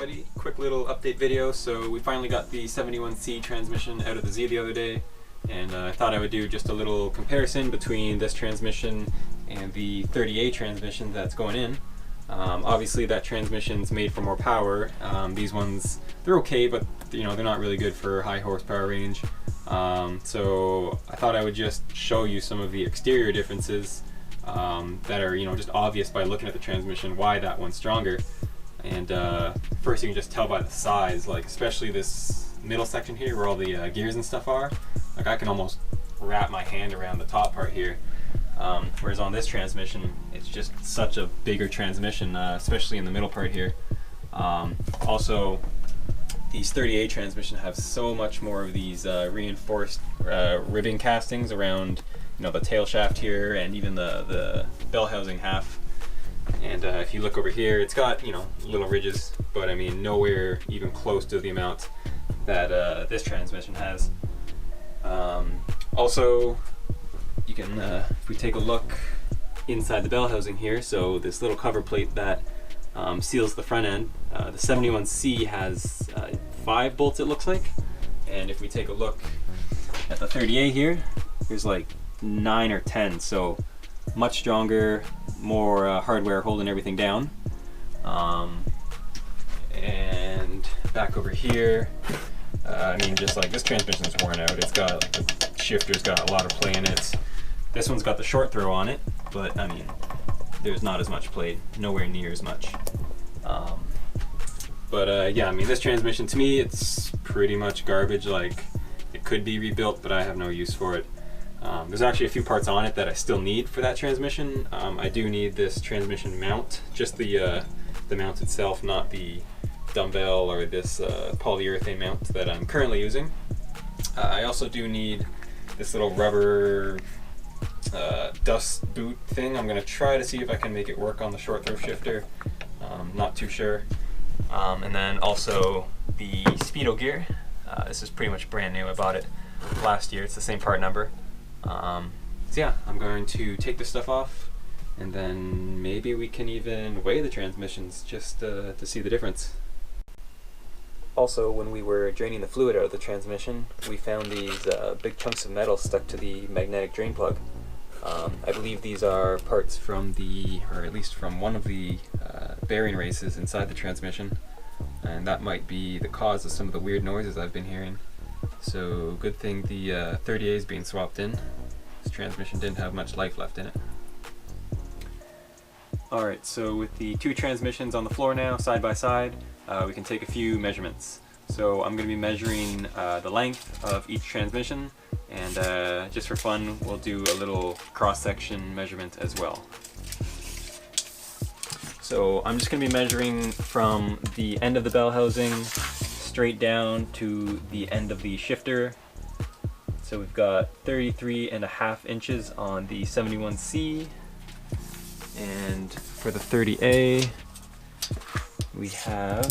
everybody, quick little update video. So we finally got the 71C transmission out of the Z the other day, and I thought I would do just a little comparison between this transmission and the 30A transmission that's going in. Obviously that transmission's made for more power. These ones, they're okay, but you know, they're not really good for high horsepower range. So I thought I would just show you some of the exterior differences that are, you know, just obvious by looking at the transmission why that one's stronger. And first you can just tell by the size, like especially this middle section here where all the gears and stuff are. Like I can almost wrap my hand around the top part here. Whereas on this transmission, it's just such a bigger transmission, especially in the middle part here. Also, these 30A transmission have so much more of these reinforced ribbing castings around, you know, the tail shaft here and even the bell housing half. And if you look over here, it's got, you know, little ridges, but I mean nowhere even close to the amount that this transmission has. Also, you can, if we take a look inside the bell housing here, so this little cover plate that seals the front end, the 71C has 5 bolts it looks like, and if we take a look at the 30A here, there's like 9 or 10, so much stronger, more hardware holding everything down. And back over here, I mean, just like this transmission is worn out. It's got, like, the shifter's got a lot of play in it. This one's got the short throw on it, but I mean, there's not as much play, nowhere near as much. Yeah, I mean, this transmission to me, it's pretty much garbage. Like, it could be rebuilt, but I have no use for it. There's actually a few parts on it that I still need for that transmission. I do need this transmission mount, just the mount itself, not the dumbbell or this polyurethane mount that I'm currently using. I also do need this little rubber dust boot thing. I'm going to try to see if I can make it work on the short throw shifter. Not too sure. And then also the speedo gear. This is pretty much brand new. I bought it last year. It's the same part number. So yeah, I'm going to take this stuff off, and then maybe we can even weigh the transmissions just to see the difference. Also, when we were draining the fluid out of the transmission, we found these big chunks of metal stuck to the magnetic drain plug. I believe these are parts from or at least from one of the bearing races inside the transmission, and that might be the cause of some of the weird noises I've been hearing. So good thing the 30A is being swapped in. This transmission didn't have much life left in it. Alright, so with the two transmissions on the floor now, side by side, we can take a few measurements. So I'm going to be measuring the length of each transmission, and just for fun, we'll do a little cross-section measurement as well. So I'm just going to be measuring from the end of the bell housing straight down to the end of the shifter. So we've got 33.5 inches on the 71C, and for the 30A we have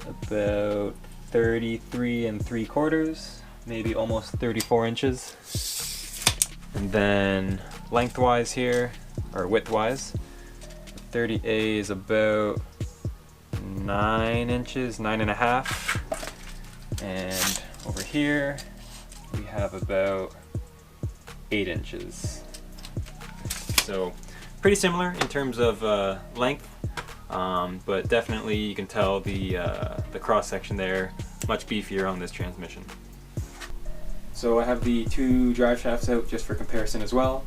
about 33.75, maybe almost 34 inches. And then lengthwise here, or widthwise, 30A is about 9 inches, 9.5, and over here we have about 8 inches. So pretty similar in terms of length, but definitely you can tell the cross section there much beefier on this transmission. So I have the two drive shafts out just for comparison as well.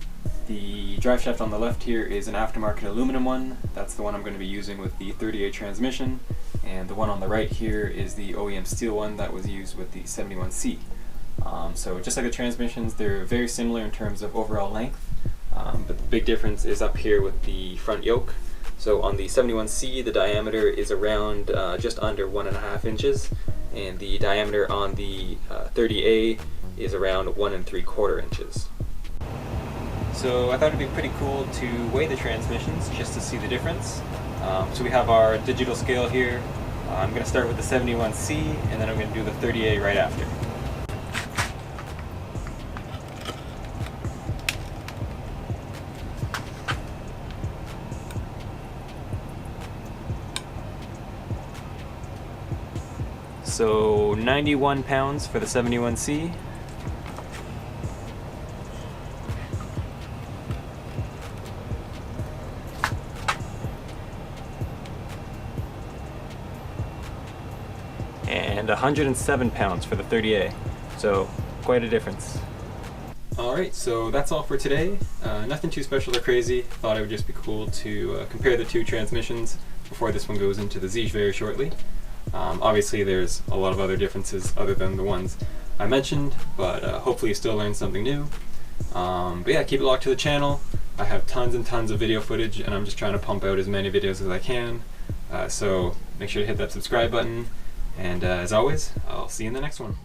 The drive shaft on the left here is an aftermarket aluminum one. That's the one I'm going to be using with the 30A transmission. And the one on the right here is the OEM steel one that was used with the 71C. So just like the transmissions, they're very similar in terms of overall length. But the big difference is up here with the front yoke. So on the 71C, the diameter is around just under 1.5 inches. And the diameter on the 30A is around 1 3/4 inches. So I thought it'd be pretty cool to weigh the transmissions just to see the difference. So we have our digital scale here. I'm going to start with the 71C, and then I'm going to do the 30A right after. So 91 pounds for the 71C. And 107 pounds for the 30A. So quite a difference. Alright, so that's all for today. Nothing too special or crazy. Thought it would just be cool to compare the two transmissions before this one goes into the Z very shortly. Obviously there's a lot of other differences other than the ones I mentioned, but hopefully you still learned something new. But yeah, keep it locked to the channel. I have tons and tons of video footage, and I'm just trying to pump out as many videos as I can. So make sure to hit that subscribe button, and as always, I'll see you in the next one.